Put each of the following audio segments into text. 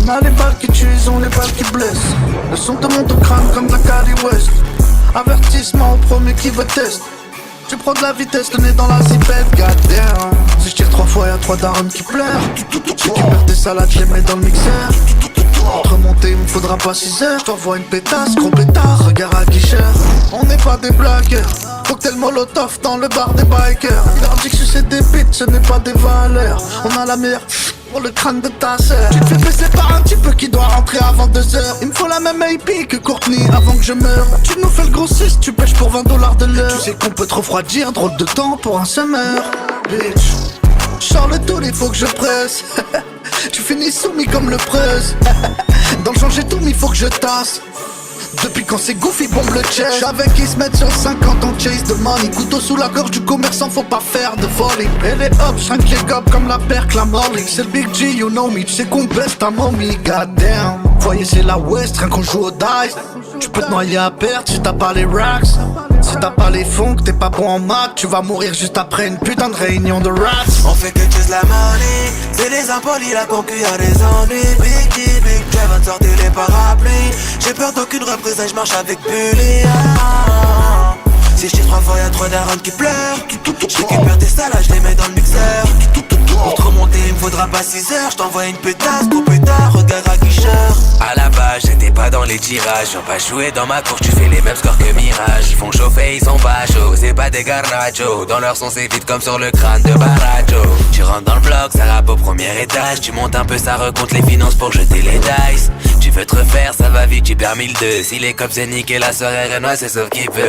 On a les balles qui tuent, ils ont les balles qui blessent. Le son te monte au crâne comme la Kanye West. Avertissement au premier qui veut test. Tu prends de la vitesse, le nez dans la zipette, goddamn. Si je tire 3 fois, y'a 3 darons qui pleurent. J'récupère tes salades, je les mets dans le mixeur. Pour remonter, il me faudra pas 6 heures. J't'envoie une pétasse, gros pétard, regard à guicheur. On n'est pas des blagueurs. Cocktail molotov dans le bar des bikers. Il leur dit que c'est des bits, ce n'est pas des valeurs. On a la meilleure pour le crâne de ta sœur. Tu te fais baisser par un type qui doit rentrer avant 2 heures. Il me faut la même AP que Courtney avant que je meure. Tu nous fais le grossiste, tu pêches pour 20 $ de l'heure. Tu sais qu'on peut te refroidir, drôle de temps pour un summer. Bitch, sors le tour, il faut que je presse. Tu finis soumis comme le presse. Dans le champ j'ai tout, mais il faut que je tasse. Depuis quand c'est Goofy bombe le chest. J'avais qui se mettent sur 50 en chase de money. Couteau sous la gorge du commerçant, faut pas faire de volley. Et les hops, j'rinque les gobs comme la perque, la Molly. C'est le Big G, you know me, tu sais qu'on baisse ta mommy, goddamn. Voyez c'est la West, rien qu'on joue au dice. Tu peux te noyer à perte si t'as pas les racks. Si t'as pas les fonds, que t'es pas bon en maths, tu vas mourir juste après une putain de réunion de rats. On fait que chase la money, c'est des impolis, la concu a des ennuis. Big D, Big Javon, sortez les parapluies. J'ai peur d'aucune représailles, j'marche avec Bully. Si je tire 3 fois, y'a 3 darons qui pleurent. J'récupère tes salades, je les mets dans le mixeur. Pour te remonter, il me faudra pas 6 heures. J't'envoie une pétasse, gros pétard, regard à guicheur. À la base, j'étais pas dans les tirages. Viens pas jouer dans ma cour, tu fais les mêmes scores que Mirage. Ils font chauffer, ils sont pas chauds, c'est pas des garnachos. Dans leur son, c'est vite comme sur le crâne de Barajo. Tu rentres dans le bloc, ça rappe au premier étage. Tu montes un peu, ça recompte les finances pour jeter les dice. Tu veux te refaire, ça va vite, tu perds 1002. Si les cops c'est niqué, la soirée Renoir, c'est sauf qui peut.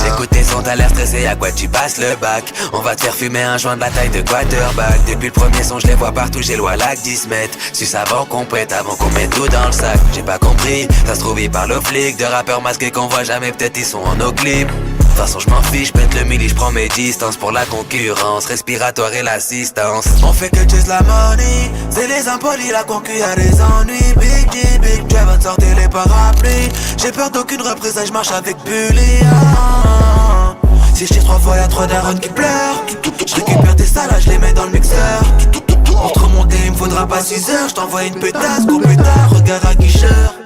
J'écoute tes sons, t'as l'air stressé, à quoi tu passes le bac? On va te faire fumer un joint de la taille de quarterback. Depuis le premier son, je les vois partout, j'ai loin lac 10 mètres. Suce avant qu'on pète, avant qu'on mette tout dans le sac. J'ai pas compris, ça se trouve ils parlent aux flics. De rappeurs masqués qu'on voit jamais, peut-être ils sont en nos clips. De toute façon je m'en fiche, pète le milli, j'prends mes distances pour la concurrence respiratoire et l'assistance. On fait que chase la money, c'est les impolis, la concu a des ennuis. Big D, Big Javon, sortez les parapluies. J'ai peur d'aucune représailles, j'marche avec Bully. Si je tire 3 fois, y'a 3 darons qui pleurent. J'récupère tes salades, je les mets dans le mixeur. Pour te remonter, il me faudra pas 6 heures. J't'envoie une pétasse, gros pétard, regard à guicheur.